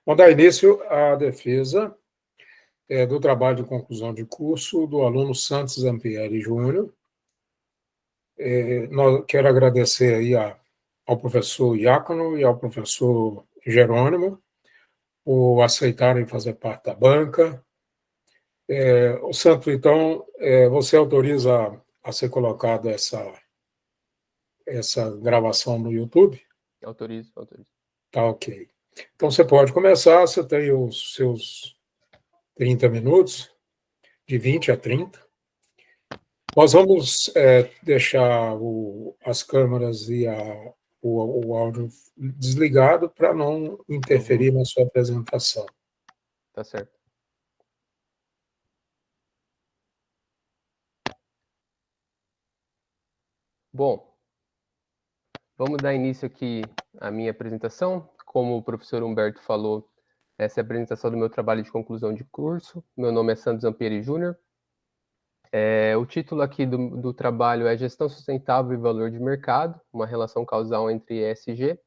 Vou dar início à defesa do trabalho de conclusão de curso do aluno Santos Zampieri Júnior. Quero agradecer aí ao professor Diácono e ao professor Jerônimo por aceitarem fazer parte da banca. O Santos, então, você autoriza a ser colocada essa gravação no YouTube? Autorizo. Tá, ok. Então, você pode começar, você tem os seus 30 minutos, de 20 a 30. Nós vamos deixar as câmeras e o áudio desligado para não interferir na sua apresentação. Tá certo. Bom, vamos dar início aqui à minha apresentação. Como o professor Humberto falou, essa é a apresentação do meu trabalho de conclusão de curso. Meu nome é Santos Zampieri Júnior. O título aqui do trabalho é Gestão Sustentável e Valor de Mercado, uma relação causal entre ESG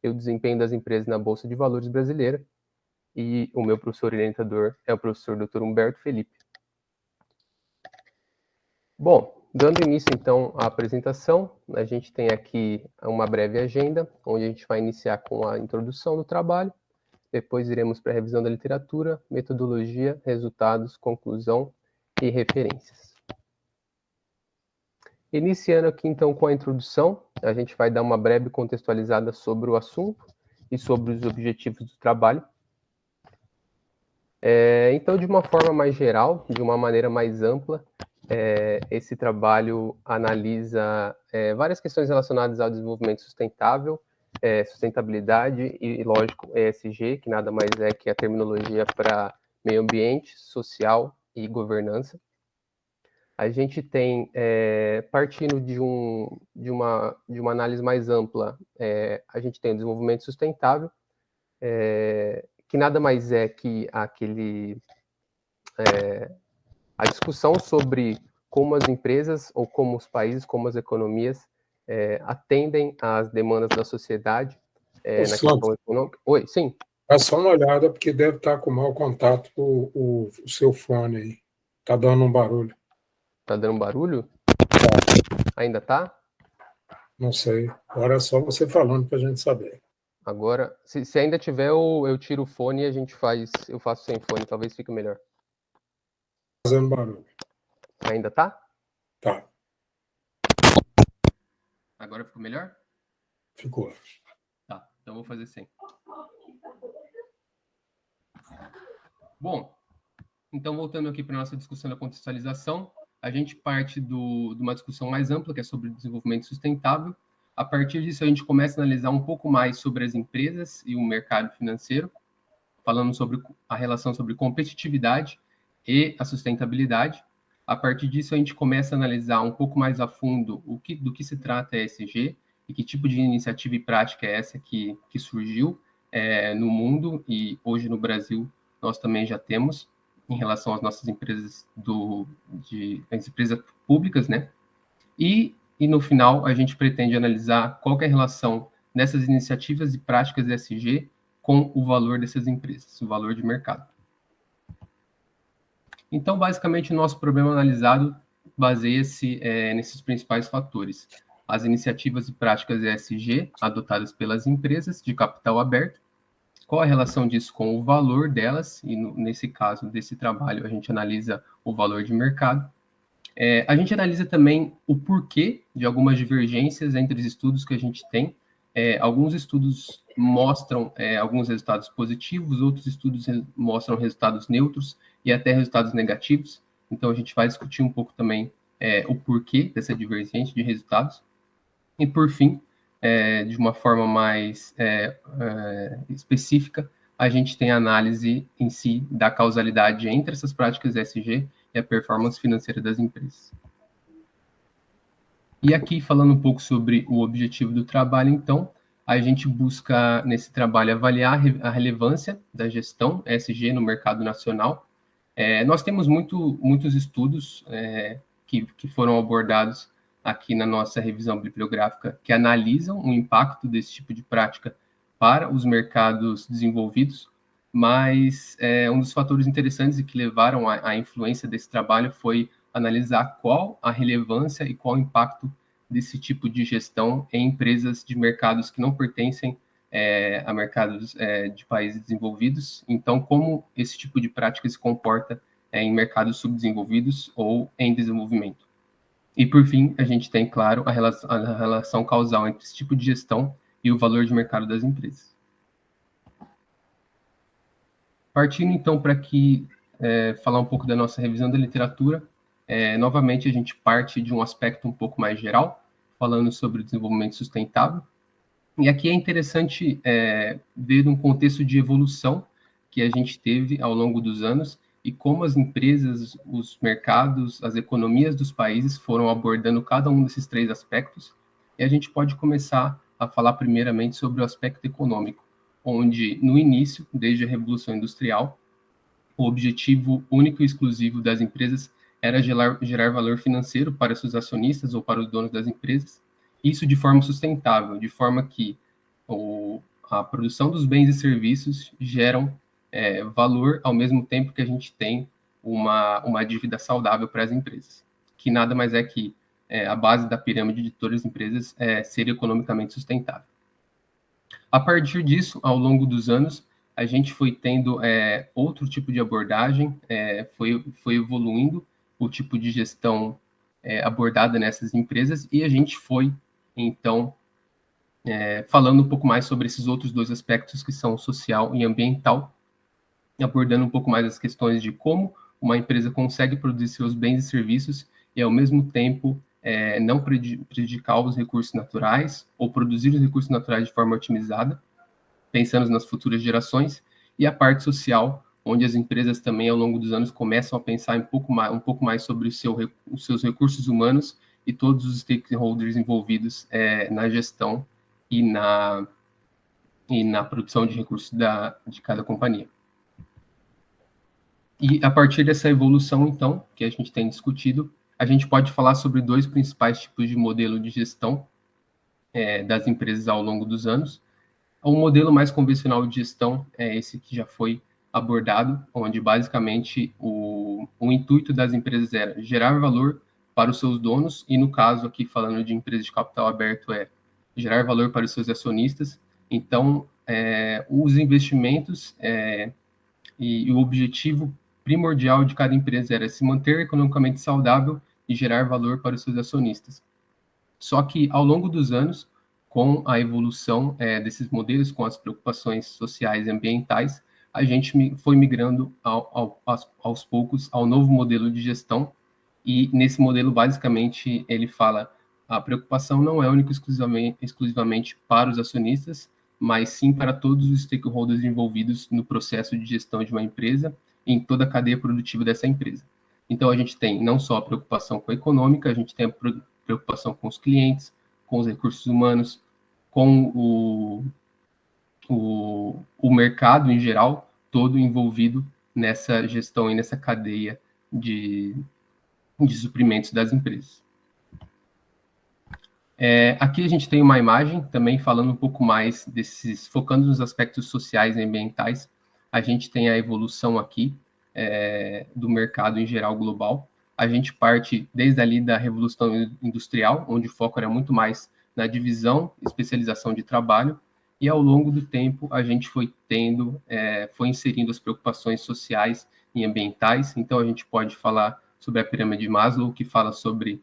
e o desempenho das empresas na Bolsa de Valores brasileira. E o meu professor orientador é o professor Dr. Humberto Felipe. Bom, dando início então à apresentação, a gente tem aqui uma breve agenda, onde a gente vai iniciar com a introdução do trabalho, depois iremos para a revisão da literatura, metodologia, resultados, conclusão e referências. Iniciando aqui então com a introdução, a gente vai dar uma breve contextualizada sobre o assunto e sobre os objetivos do trabalho. Então, de uma forma mais geral, de uma maneira mais ampla, esse trabalho analisa várias questões relacionadas ao desenvolvimento sustentável, sustentabilidade e, lógico, ESG, que nada mais é que a terminologia para meio ambiente, social e governança. A gente tem, partindo de uma análise mais ampla, a gente tem o desenvolvimento sustentável, que nada mais é que a discussão sobre como as empresas ou como os países, como as economias atendem às demandas da sociedade na questão econômica. Oi, sim. Dá só uma olhada, porque deve estar com mau contato o seu fone aí. Está dando um barulho. Tá dando barulho? Ainda tá? Não sei. Agora é só você falando para a gente saber. Agora, se ainda tiver, eu tiro o fone e eu faço sem fone, talvez fique melhor. Fazendo barulho. Ainda tá? Tá. Agora ficou melhor? Ficou. Tá, então vou fazer sem. Bom, então voltando aqui para a nossa discussão da contextualização, a gente parte de uma discussão mais ampla, que é sobre desenvolvimento sustentável. A partir disso, a gente começa a analisar um pouco mais sobre as empresas e o mercado financeiro, falando sobre a relação sobre competitividade e a sustentabilidade. A partir disso, a gente começa a analisar um pouco mais a fundo do que se trata a ESG e que tipo de iniciativa e prática é essa que surgiu no mundo e hoje no Brasil nós também já temos em relação às nossas empresas as empresas públicas, né? E no final a gente pretende analisar qual que é a relação dessas iniciativas e práticas ESG com o valor dessas empresas, o valor de mercado. Então, basicamente, o nosso problema analisado baseia-se nesses principais fatores. As iniciativas e práticas ESG adotadas pelas empresas de capital aberto, qual a relação disso com o valor delas, e nesse caso desse trabalho a gente analisa o valor de mercado. A gente analisa também o porquê de algumas divergências entre os estudos que a gente tem. Alguns estudos mostram alguns resultados positivos, outros estudos mostram resultados neutros e até resultados negativos. Então, a gente vai discutir um pouco também o porquê dessa divergência de resultados. E, por fim, de uma forma mais específica, a gente tem a análise em si da causalidade entre essas práticas ESG e a performance financeira das empresas. E aqui, falando um pouco sobre o objetivo do trabalho, então, a gente busca, nesse trabalho, avaliar a relevância da gestão ESG no mercado nacional. Nós temos muitos estudos que foram abordados aqui na nossa revisão bibliográfica, que analisam o impacto desse tipo de prática para os mercados desenvolvidos. mas um dos fatores interessantes e que levaram à influência desse trabalho foi analisar qual a relevância e qual o impacto desse tipo de gestão em empresas de mercados que não pertencem a mercados de países desenvolvidos. Então, como esse tipo de prática se comporta em mercados subdesenvolvidos ou em desenvolvimento. E, por fim, a gente tem, claro, a relação causal entre esse tipo de gestão e o valor de mercado das empresas. Partindo, então, para aqui falar um pouco da nossa revisão da literatura, novamente a gente parte de um aspecto um pouco mais geral, falando sobre o desenvolvimento sustentável. E aqui é interessante ver um contexto de evolução que a gente teve ao longo dos anos e como as empresas, os mercados, as economias dos países foram abordando cada um desses três aspectos. E a gente pode começar a falar primeiramente sobre o aspecto econômico, onde no início, desde a Revolução Industrial, o objetivo único e exclusivo das empresas era gerar valor financeiro para seus acionistas ou para os donos das empresas, isso de forma sustentável, de forma que a produção dos bens e serviços geram valor ao mesmo tempo que a gente tem uma dívida saudável para as empresas, que nada mais é que a base da pirâmide de todas as empresas ser economicamente sustentável. A partir disso, ao longo dos anos, a gente foi tendo outro tipo de abordagem, foi evoluindo o tipo de gestão abordada nessas empresas e a gente foi, então, falando um pouco mais sobre esses outros dois aspectos que são social e ambiental, abordando um pouco mais as questões de como uma empresa consegue produzir seus bens e serviços e, ao mesmo tempo, não prejudicar os recursos naturais ou produzir os recursos naturais de forma otimizada, pensando nas futuras gerações, e a parte social, onde as empresas também, ao longo dos anos, começam a pensar um pouco mais sobre os seus recursos humanos e todos os stakeholders envolvidos na gestão e na produção de recursos de cada companhia. E a partir dessa evolução, então, que a gente tem discutido, a gente pode falar sobre dois principais tipos de modelo de gestão das empresas ao longo dos anos. O modelo mais convencional de gestão é esse que já foi abordado, onde basicamente o intuito das empresas era gerar valor para os seus donos, e no caso aqui falando de empresas de capital aberto gerar valor para os seus acionistas. Então, os investimentos e o objetivo primordial de cada empresa era se manter economicamente saudável e gerar valor para os seus acionistas. Só que, ao longo dos anos, com a evolução desses modelos, com as preocupações sociais e ambientais, a gente foi migrando aos poucos ao novo modelo de gestão, e nesse modelo, basicamente, ele fala a preocupação não é única exclusivamente para os acionistas, mas sim para todos os stakeholders envolvidos no processo de gestão de uma empresa, em toda a cadeia produtiva dessa empresa. Então, a gente tem não só a preocupação com a econômica, a gente tem a preocupação com os clientes, com os recursos humanos, com o mercado em geral, todo envolvido nessa gestão e nessa cadeia de suprimentos das empresas. Aqui a gente tem uma imagem também falando um pouco mais focando nos aspectos sociais e ambientais. A gente tem a evolução aqui do mercado em geral global. A gente parte desde ali da Revolução Industrial, onde o foco era muito mais na divisão e especialização de trabalho, e ao longo do tempo a gente foi inserindo as preocupações sociais e ambientais. Então a gente pode falar sobre a pirâmide de Maslow, que fala sobre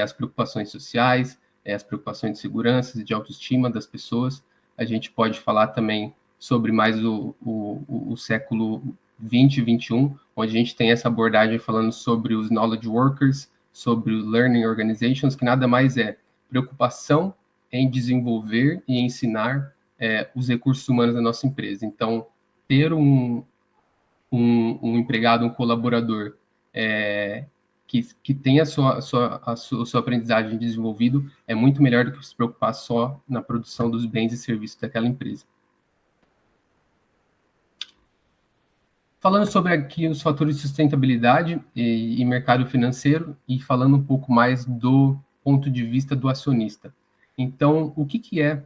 as preocupações sociais, as preocupações de segurança e de autoestima das pessoas. A gente pode falar também sobre mais o século 20 e 21, onde a gente tem essa abordagem falando sobre os knowledge workers, sobre os learning organizations, que nada mais é preocupação em desenvolver e ensinar os recursos humanos da nossa empresa. Então, ter um empregado, um colaborador que tenha a sua aprendizagem desenvolvido é muito melhor do que se preocupar só na produção dos bens e serviços daquela empresa. Falando sobre aqui os fatores de sustentabilidade e mercado financeiro, e falando um pouco mais do ponto de vista do acionista. Então, o que é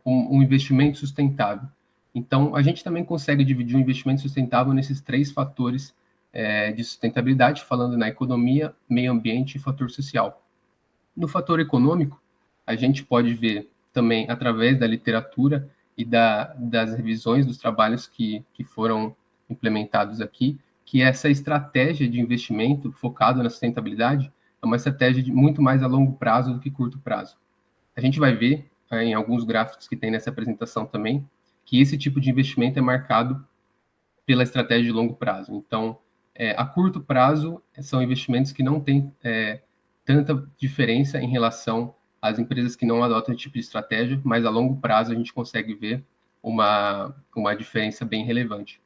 um investimento sustentável? Então, a gente também consegue dividir o investimento sustentável nesses 3 fatores de sustentabilidade, falando na economia, meio ambiente e fator social. No fator econômico, a gente pode ver também, através da literatura e das revisões dos trabalhos que foram implementados aqui, que essa estratégia de investimento focado na sustentabilidade é uma estratégia de muito mais a longo prazo do que curto prazo. A gente vai ver, em alguns gráficos que tem nessa apresentação também, que esse tipo de investimento é marcado pela estratégia de longo prazo. Então, a curto prazo, são investimentos que não têm tanta diferença em relação às empresas que não adotam esse tipo de estratégia, mas a longo prazo a gente consegue ver uma diferença bem relevante.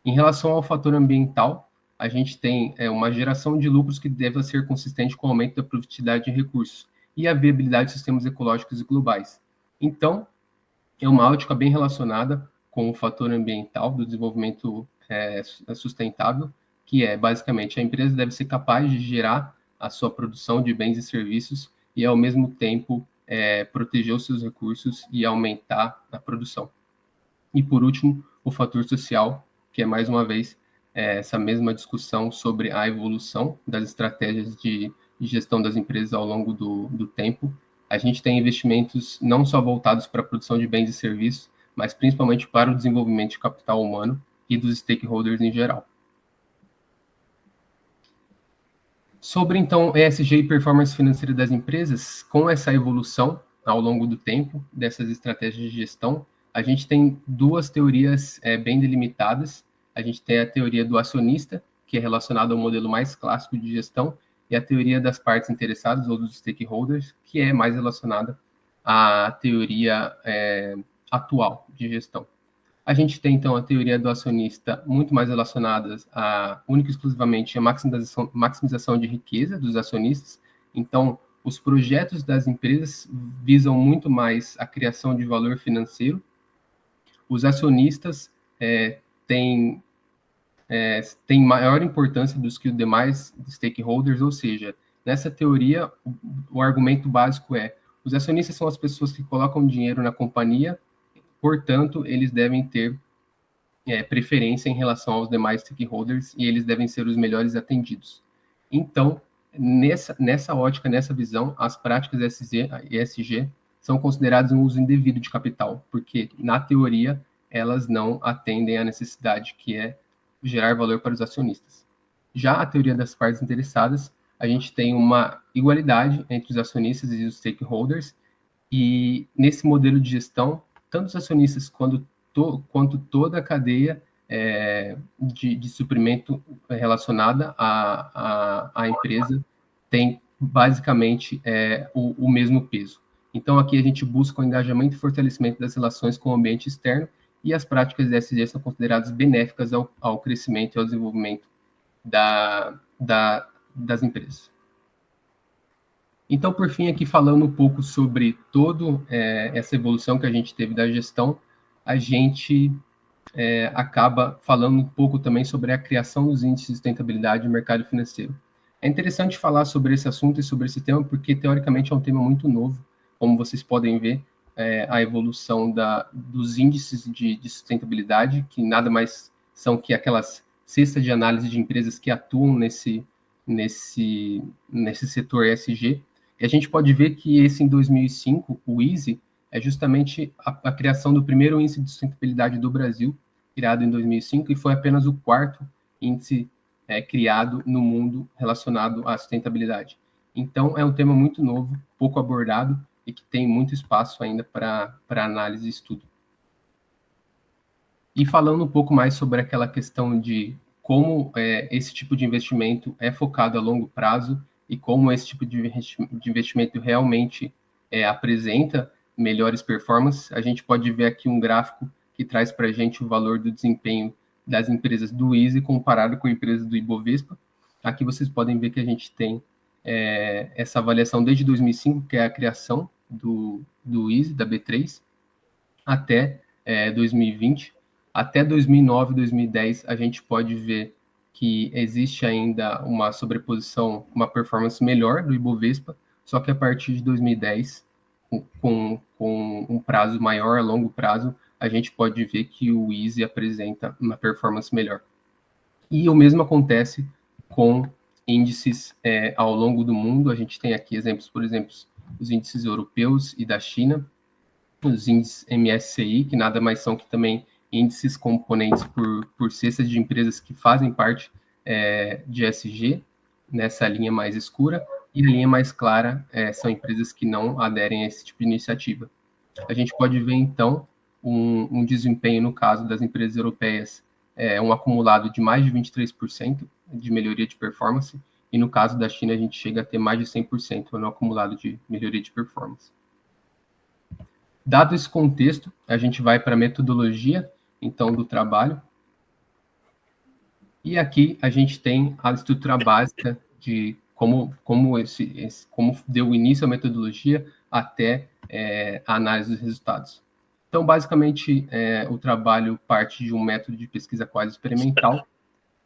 Em relação ao fator ambiental, a gente tem uma geração de lucros que deve ser consistente com o aumento da produtividade de recursos e a viabilidade de sistemas ecológicos e globais. Então, é uma ótica bem relacionada com o fator ambiental do desenvolvimento sustentável, que é, basicamente, a empresa deve ser capaz de gerar a sua produção de bens e serviços e, ao mesmo tempo, proteger os seus recursos e aumentar a produção. E, por último, o fator social, que é, mais uma vez, essa mesma discussão sobre a evolução das estratégias de gestão das empresas ao longo do tempo. A gente tem investimentos não só voltados para a produção de bens e serviços, mas principalmente para o desenvolvimento de capital humano e dos stakeholders em geral. Sobre, então, ESG e performance financeira das empresas, com essa evolução ao longo do tempo dessas estratégias de gestão, a gente tem 2 teorias bem delimitadas. A gente tem a teoria do acionista, que é relacionada ao modelo mais clássico de gestão, e a teoria das partes interessadas, ou dos stakeholders, que é mais relacionada à teoria atual de gestão. A gente tem, então, a teoria do acionista muito mais relacionada única e exclusivamente à maximização de riqueza dos acionistas. Então, os projetos das empresas visam muito mais a criação de valor financeiro. Os acionistas têm maior importância do que os demais stakeholders, ou seja, nessa teoria, o argumento básico é: os acionistas são as pessoas que colocam dinheiro na companhia, portanto, eles devem ter preferência em relação aos demais stakeholders e eles devem ser os melhores atendidos. Então, nessa ótica, nessa visão, as práticas ESG são consideradas um uso indevido de capital, porque, na teoria, elas não atendem à necessidade que é gerar valor para os acionistas. Já a teoria das partes interessadas, a gente tem uma igualdade entre os acionistas e os stakeholders, e nesse modelo de gestão, tanto os acionistas quanto toda a cadeia de suprimento relacionada à empresa tem basicamente o mesmo peso. Então, aqui a gente busca o engajamento e fortalecimento das relações com o ambiente externo, e as práticas de ESG são consideradas benéficas ao crescimento e ao desenvolvimento das empresas. Então, por fim, aqui falando um pouco sobre toda essa evolução que a gente teve da gestão, a gente acaba falando um pouco também sobre a criação dos índices de sustentabilidade no mercado financeiro. É interessante falar sobre esse assunto e sobre esse tema, porque, teoricamente, é um tema muito novo. Como vocês podem ver, a evolução dos índices de sustentabilidade, que nada mais são que aquelas cestas de análise de empresas que atuam nesse setor ESG. E a gente pode ver que esse, em 2005, o ISE, é justamente a criação do primeiro índice de sustentabilidade do Brasil, criado em 2005, e foi apenas o 4º índice criado no mundo relacionado à sustentabilidade. Então, é um tema muito novo, pouco abordado, e que tem muito espaço ainda para análise e estudo. E falando um pouco mais sobre aquela questão de como esse tipo de investimento é focado a longo prazo e como esse tipo de investimento realmente apresenta melhores performances, a gente pode ver aqui um gráfico que traz para a gente o valor do desempenho das empresas do ISE comparado com empresas do Ibovespa. Aqui vocês podem ver que a gente tem essa avaliação desde 2005, que é a criação do ISE, da B3, até 2020. Até 2009, 2010, a gente pode ver que existe ainda uma sobreposição, uma performance melhor do Ibovespa, só que a partir de 2010, com um prazo maior, a longo prazo, a gente pode ver que o Easy apresenta uma performance melhor. E o mesmo acontece com índices ao longo do mundo. A gente tem aqui exemplos, por exemplo, os índices europeus e da China, os índices MSCI, que nada mais são que também índices componentes por cestas de empresas que fazem parte de ESG, nessa linha mais escura, e a linha mais clara são empresas que não aderem a esse tipo de iniciativa. A gente pode ver, então, um desempenho, no caso das empresas europeias, um acumulado de mais de 23% de melhoria de performance, e no caso da China a gente chega a ter mais de 100% no acumulado de melhoria de performance. Dado esse contexto, a gente vai para a metodologia, então, do trabalho. E aqui a gente tem a estrutura básica de como deu início à metodologia até a análise dos resultados. Então, basicamente, o trabalho parte de um método de pesquisa quasi-experimental,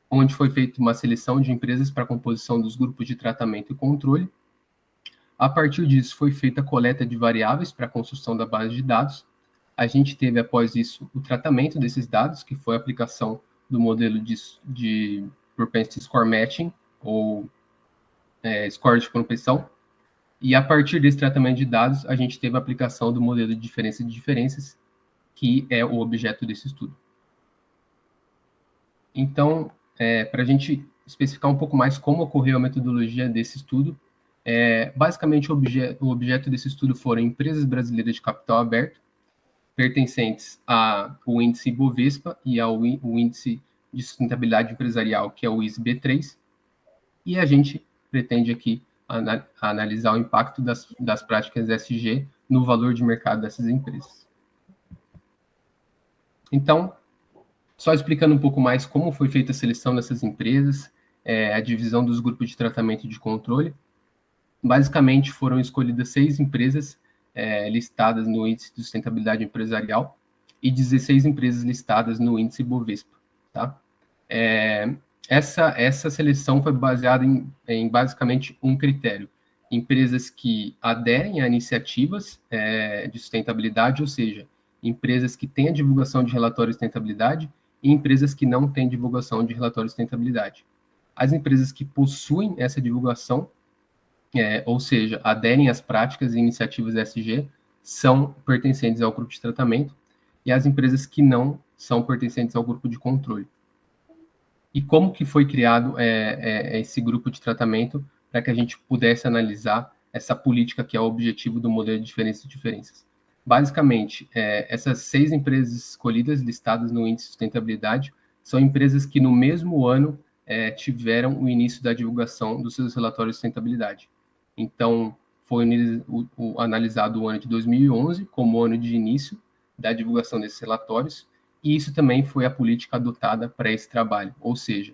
onde foi feita uma seleção de empresas para a composição dos grupos de tratamento e controle. A partir disso, foi feita a coleta de variáveis para a construção da base de dados. A gente teve, após isso, o tratamento desses dados, que foi a aplicação do modelo de Propensity Score Matching, ou score de propensão. E a partir desse tratamento de dados, a gente teve a aplicação do modelo de diferença de diferenças, que é o objeto desse estudo. Então, para a gente especificar um pouco mais como ocorreu a metodologia desse estudo, basicamente o objeto desse estudo foram empresas brasileiras de capital aberto, pertencentes ao índice Ibovespa e ao índice de sustentabilidade empresarial, que é o ISB3, e a gente pretende aqui analisar o impacto das práticas ESG no valor de mercado dessas empresas. Então, só explicando um pouco mais como foi feita a seleção dessas empresas, a divisão dos grupos de tratamento e de controle. Basicamente, foram escolhidas 6 empresas listadas no índice de sustentabilidade empresarial e 16 empresas listadas no índice Bovespa. Tá? Essa seleção foi baseada em basicamente um critério: empresas que aderem a iniciativas de sustentabilidade, ou seja, empresas que têm a divulgação de relatórios de sustentabilidade e empresas que não têm divulgação de relatórios de sustentabilidade. As empresas que possuem essa divulgação, ou seja, aderem às práticas e iniciativas ESG, são pertencentes ao grupo de tratamento, e as empresas que não são pertencentes ao grupo de controle. E como que foi criado esse grupo de tratamento para que a gente pudesse analisar essa política que é o objetivo do modelo de diferenças e diferenças? Basicamente, essas 6 empresas escolhidas, listadas no índice de sustentabilidade, são empresas que no mesmo ano tiveram o início da divulgação dos seus relatórios de sustentabilidade. Então, foi analisado o ano de 2011 como ano de início da divulgação desses relatórios, e isso também foi a política adotada para esse trabalho. Ou seja,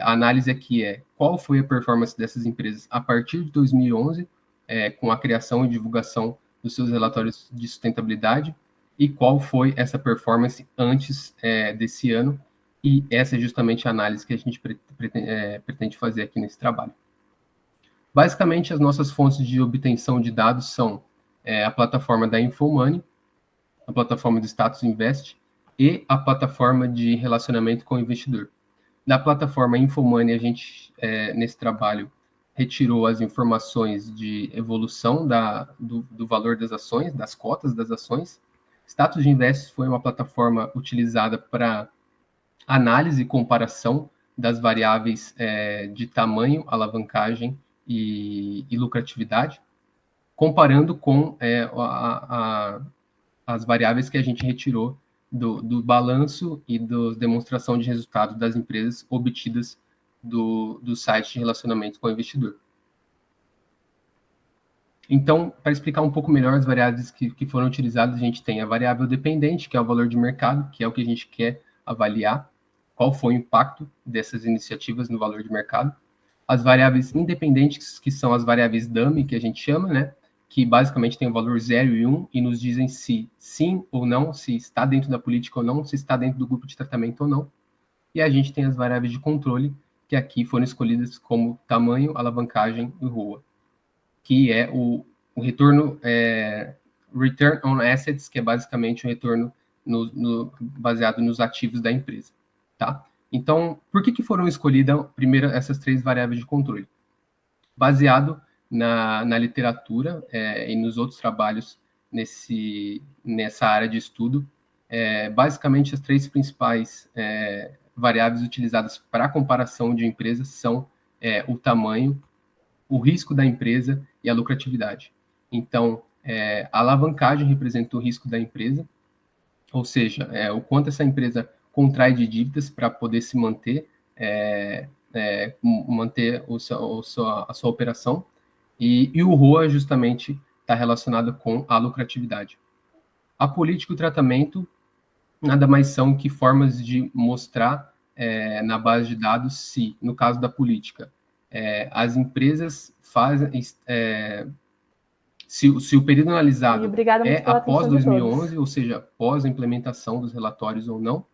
a análise aqui qual foi a performance dessas empresas a partir de 2011, com a criação e divulgação dos seus relatórios de sustentabilidade, e qual foi essa performance antes desse ano, e essa é justamente a análise que a gente pretende fazer aqui nesse trabalho. Basicamente, as nossas fontes de obtenção de dados são a plataforma da Infomoney, a plataforma do Status Invest e a plataforma de relacionamento com o investidor. Da plataforma Infomoney, a gente, nesse trabalho, retirou as informações de evolução do valor das ações, das cotas das ações. Status Invest foi uma plataforma utilizada para análise e comparação das variáveis de tamanho, alavancagem e lucratividade, comparando com as variáveis que a gente retirou do balanço e da demonstração de resultado das empresas obtidas do site de relacionamento com o investidor. Então, para explicar um pouco melhor as variáveis que foram utilizadas, a gente tem a variável dependente, que é o valor de mercado, que é o que a gente quer avaliar, qual foi o impacto dessas iniciativas no valor de mercado. As variáveis independentes, que são as variáveis dummy, que a gente chama, né? Que basicamente tem o valor 0 e 1 e nos dizem se sim ou não, se está dentro da política ou não, se está dentro do grupo de tratamento ou não. E a gente tem as variáveis de controle, que aqui foram escolhidas como tamanho, alavancagem e ROA, que é o retorno, Return on Assets, que é basicamente o retorno baseado nos ativos da empresa, tá? Então, por que foram escolhidas primeiro essas 3 variáveis de controle? Baseado na literatura e nos outros trabalhos nessa área de estudo, basicamente as 3 principais variáveis utilizadas para comparação de empresas são o tamanho, o risco da empresa e a lucratividade. Então, a alavancagem representa o risco da empresa, ou seja, o quanto essa empresa contrai de dívidas para poder se manter, manter a sua operação, e o ROA justamente está relacionado com a lucratividade. A política e o tratamento nada mais são que formas de mostrar na base de dados se, no caso da política, as empresas fazem... se o período analisado após 2011, ou seja, após a implementação dos relatórios ou não,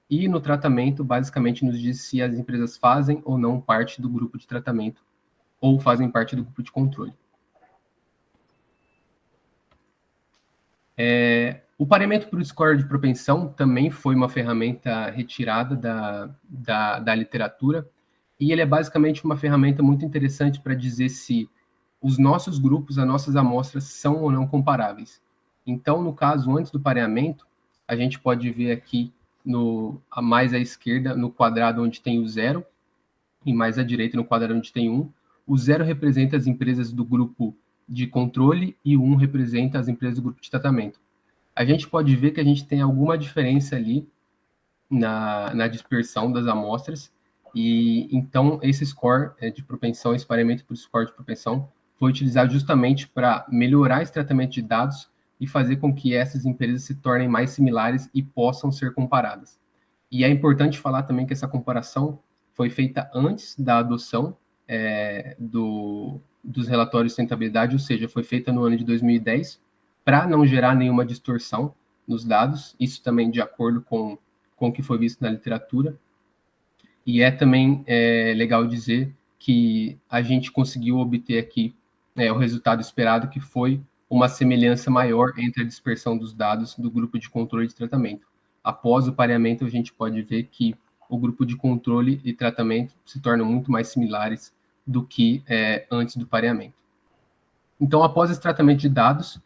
e no tratamento, basicamente, nos diz se as empresas fazem ou não parte do grupo de tratamento ou fazem parte do grupo de controle. O pareamento por score de propensão também foi uma ferramenta retirada da literatura, e ele é basicamente uma ferramenta muito interessante para dizer se os nossos grupos, as nossas amostras são ou não comparáveis. Então, no caso, antes do pareamento, a gente pode ver aqui, mais à esquerda, no quadrado onde tem o 0, e mais à direita, no quadrado onde tem 1. O 0 representa as empresas do grupo de controle e o 1 representa as empresas do grupo de tratamento. A gente pode ver que a gente tem alguma diferença ali na dispersão das amostras, e então esse score de propensão, esse pareamento por score de propensão, foi utilizado justamente para melhorar esse tratamento de dados e fazer com que essas empresas se tornem mais similares e possam ser comparadas. E é importante falar também que essa comparação foi feita antes da adoção dos relatórios de sustentabilidade, ou seja, foi feita no ano de 2010, para não gerar nenhuma distorção nos dados, isso também de acordo com o que foi visto na literatura. E também legal dizer que a gente conseguiu obter aqui o resultado esperado, que foi uma semelhança maior entre a dispersão dos dados do grupo de controle de tratamento. Após o pareamento, a gente pode ver que o grupo de controle e tratamento se tornam muito mais similares do que antes do pareamento. Então, após esse tratamento de dados,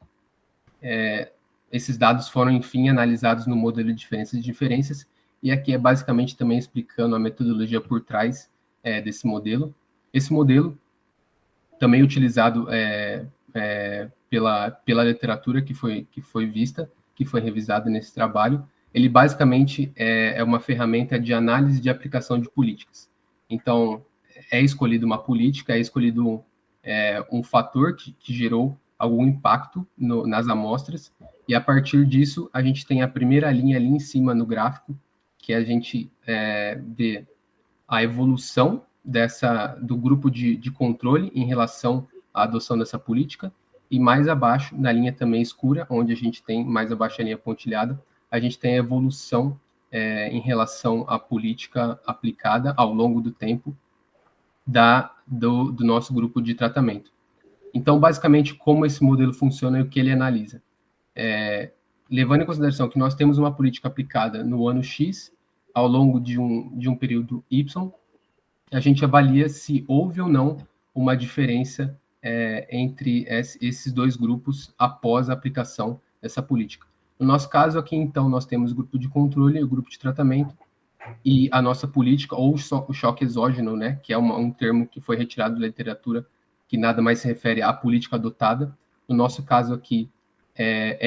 esses dados foram, enfim, analisados no modelo de diferenças e diferenças, e aqui é basicamente também explicando a metodologia por trás desse modelo. Esse modelo, também utilizado pela literatura que foi vista, que foi revisada nesse trabalho, ele basicamente é uma ferramenta de análise de aplicação de políticas. Então, é escolhido uma política, é escolhido um fator que gerou algum impacto nas amostras, e a partir disso, a gente tem a primeira linha ali em cima no gráfico, que a gente vê a evolução do grupo de controle em relação à adoção dessa política, e mais abaixo, na linha também escura, onde a gente tem, mais abaixo a linha pontilhada, a gente tem a evolução em relação à política aplicada ao longo do tempo do nosso grupo de tratamento. Então, basicamente, como esse modelo funciona e o que ele analisa. Levando em consideração que nós temos uma política aplicada no ano X, ao longo de um período Y, a gente avalia se houve ou não uma diferença entre esses dois grupos após a aplicação dessa política. No nosso caso aqui, então, nós temos o grupo de controle e o grupo de tratamento, e a nossa política, ou o choque exógeno, né, que é um termo que foi retirado da literatura, que nada mais se refere à política adotada. No nosso caso aqui,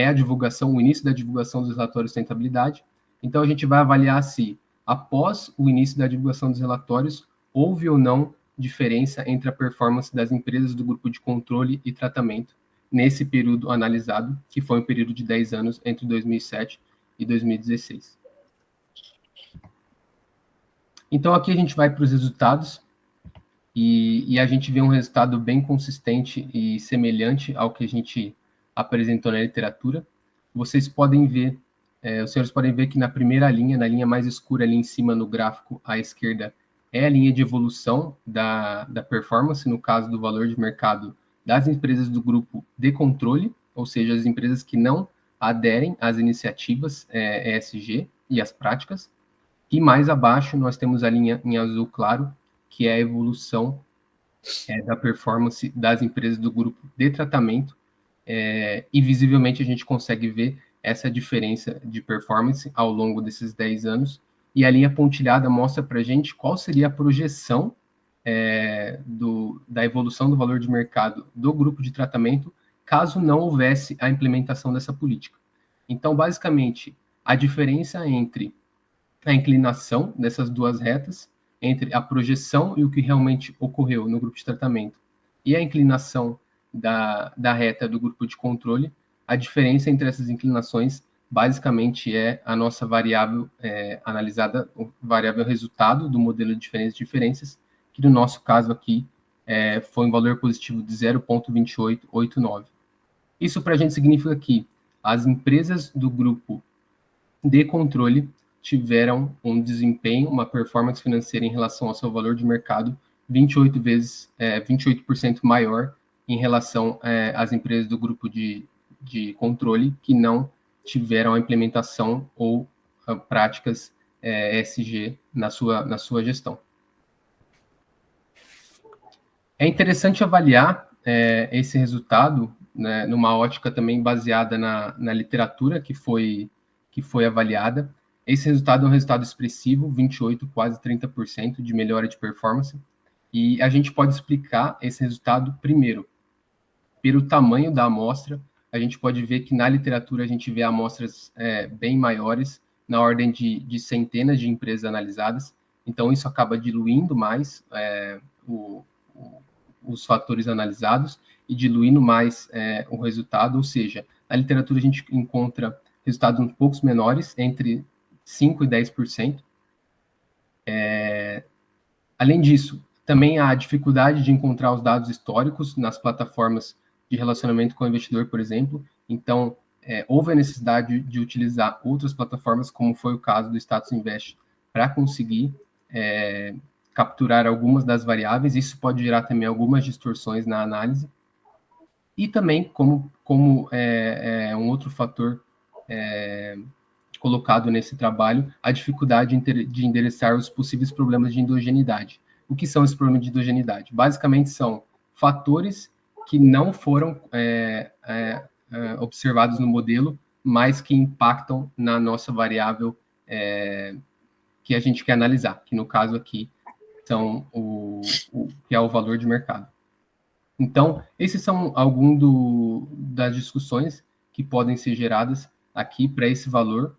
a divulgação, o início da divulgação dos relatórios de sustentabilidade. Então, a gente vai avaliar se, após o início da divulgação dos relatórios, houve ou não diferença entre a performance das empresas do grupo de controle e tratamento nesse período analisado, que foi um período de 10 anos, entre 2007 e 2016. Então, aqui a gente vai para os resultados, e a gente vê um resultado bem consistente e semelhante ao que a gente apresentou na literatura. Vocês podem ver, os senhores podem ver que na primeira linha, na linha mais escura ali em cima no gráfico, à esquerda, é a linha de evolução da performance, no caso do valor de mercado das empresas do grupo de controle, ou seja, as empresas que não aderem às iniciativas ESG e às práticas. E mais abaixo nós temos a linha em azul claro, que é a evolução da performance das empresas do grupo de tratamento, e visivelmente a gente consegue ver essa diferença de performance ao longo desses 10 anos, e a linha pontilhada mostra para a gente qual seria a projeção da evolução do valor de mercado do grupo de tratamento, caso não houvesse a implementação dessa política. Então, basicamente, a diferença entre a inclinação dessas duas retas, entre a projeção e o que realmente ocorreu no grupo de tratamento, e a inclinação da reta do grupo de controle, a diferença entre essas inclinações, basicamente, é a nossa variável analisada, o variável resultado do modelo de diferenças, que no nosso caso aqui foi um valor positivo de 0,2889. Isso para a gente significa que as empresas do grupo de controle tiveram um desempenho, uma performance financeira em relação ao seu valor de mercado 28% maior em relação às empresas do grupo de controle que não tiveram a implementação ou práticas ESG na sua gestão. É interessante avaliar esse resultado, né, numa ótica também baseada na literatura que foi avaliada. Esse resultado é um resultado expressivo, 28%, quase 30% de melhora de performance. E a gente pode explicar esse resultado, primeiro, pelo tamanho da amostra. A gente pode ver que na literatura a gente vê amostras bem maiores, na ordem de centenas de empresas analisadas. Então, isso acaba diluindo mais os fatores analisados e diluindo mais o resultado. Ou seja, na literatura a gente encontra resultados um pouco menores, entre 5% e 10%. Além disso, também há a dificuldade de encontrar os dados históricos nas plataformas de relacionamento com o investidor, por exemplo. Então, houve a necessidade de utilizar outras plataformas, como foi o caso do Status Invest, para conseguir capturar algumas das variáveis. Isso pode gerar também algumas distorções na análise. E também, como um outro fator colocado nesse trabalho, a dificuldade de endereçar os possíveis problemas de endogeneidade. O que são esses problemas de endogeneidade? Basicamente, são fatores que não foram observados no modelo, mas que impactam na nossa variável que a gente quer analisar, que no caso aqui são que é o valor de mercado. Então, esses são alguns das discussões que podem ser geradas aqui para esse valor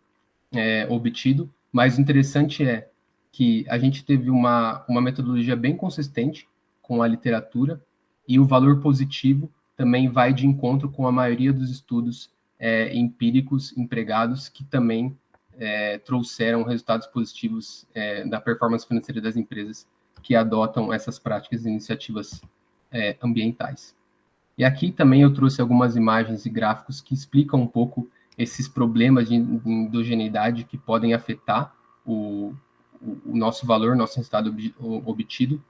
obtido, mas o interessante é que a gente teve uma metodologia bem consistente com a literatura, e o valor positivo também vai de encontro com a maioria dos estudos empíricos empregados, que também trouxeram resultados positivos da performance financeira das empresas que adotam essas práticas e iniciativas ambientais. E aqui também eu trouxe algumas imagens e gráficos que explicam um pouco esses problemas de endogeneidade que podem afetar o nosso valor, nosso resultado obtido.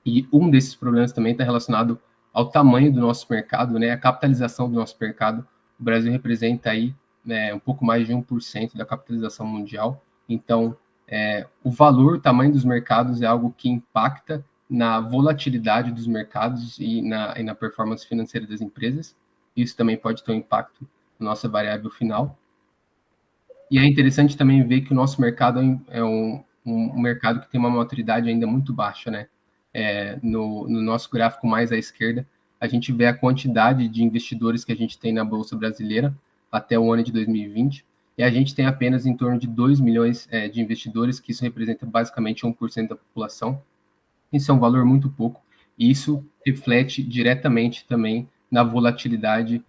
E um desses problemas também está relacionado ao tamanho do nosso mercado, né, a capitalização do nosso mercado. O Brasil representa aí um pouco mais de 1% da capitalização mundial. Então, o tamanho dos mercados é algo que impacta na volatilidade dos mercados e na performance financeira das empresas. Isso também pode ter um impacto na nossa variável final. E é interessante também ver que o nosso mercado é um mercado que tem uma maturidade ainda muito baixa, né? No nosso gráfico mais à esquerda, a gente vê a quantidade de investidores que a gente tem na Bolsa Brasileira até o ano de 2020, e a gente tem apenas em torno de 2 milhões de investidores, que isso representa basicamente 1% da população. Isso é um valor muito pouco, e isso reflete diretamente também na volatilidade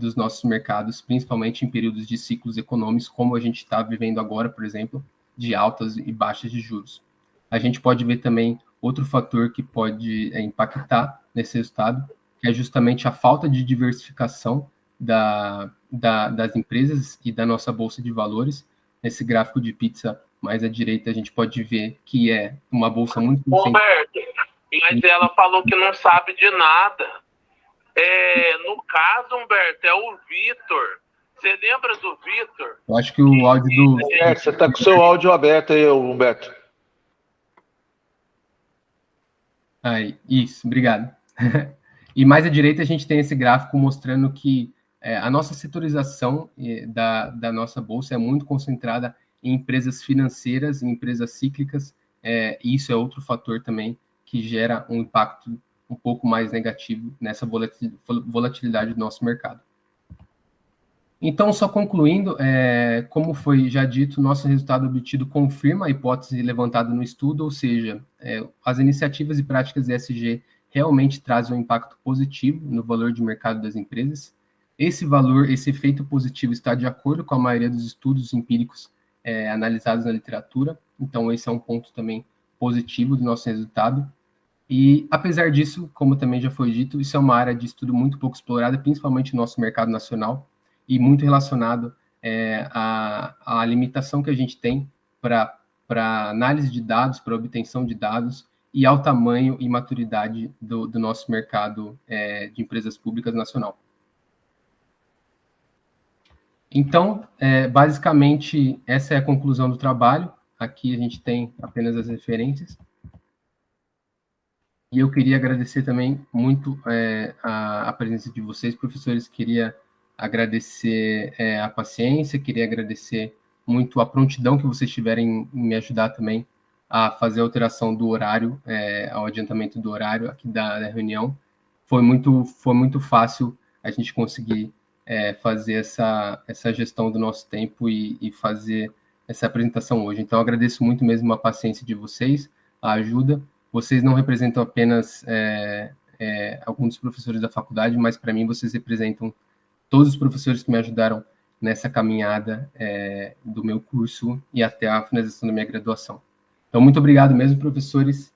dos nossos mercados, principalmente em períodos de ciclos econômicos, como a gente está vivendo agora, por exemplo, de altas e baixas de juros. A gente pode ver também outro fator que pode impactar nesse resultado, que é justamente a falta de diversificação das empresas e da nossa bolsa de valores. Nesse gráfico de pizza mais à direita, a gente pode ver que é uma bolsa muito... Humberto, mas ela falou que não sabe de nada. No caso, Humberto, é o Vitor. Você lembra do Vitor? Eu acho que o áudio do... Você está com o seu áudio aberto aí, Humberto. Aí, isso, obrigado. E mais à direita a gente tem esse gráfico mostrando que a nossa setorização da nossa bolsa é muito concentrada em empresas financeiras, em empresas cíclicas, e isso é outro fator também que gera um impacto um pouco mais negativo nessa volatilidade do nosso mercado. Então, só concluindo, como foi já dito, nosso resultado obtido confirma a hipótese levantada no estudo, ou seja, as iniciativas e práticas ESG realmente trazem um impacto positivo no valor de mercado das empresas. Esse valor, esse efeito positivo está de acordo com a maioria dos estudos empíricos analisados na literatura, então esse é um ponto também positivo do nosso resultado. E, apesar disso, como também já foi dito, isso é uma área de estudo muito pouco explorada, principalmente no nosso mercado nacional, e muito relacionado à limitação que a gente tem para análise de dados, para obtenção de dados, e ao tamanho e maturidade do nosso mercado de empresas públicas nacional. Então, basicamente, essa é a conclusão do trabalho. Aqui a gente tem apenas as referências. E eu queria agradecer também muito a presença de vocês, professores. Queria agradecer a paciência, queria agradecer muito a prontidão que vocês tiverem em me ajudar também a fazer a alteração do horário, ao adiantamento do horário aqui da reunião. Foi muito fácil a gente conseguir fazer essa gestão do nosso tempo e fazer essa apresentação hoje. Então, eu agradeço muito mesmo a paciência de vocês, a ajuda. Vocês não representam apenas alguns dos professores da faculdade, mas, para mim, vocês representam todos os professores que me ajudaram nessa caminhada do meu curso e até a finalização da minha graduação. Então, muito obrigado mesmo, professores,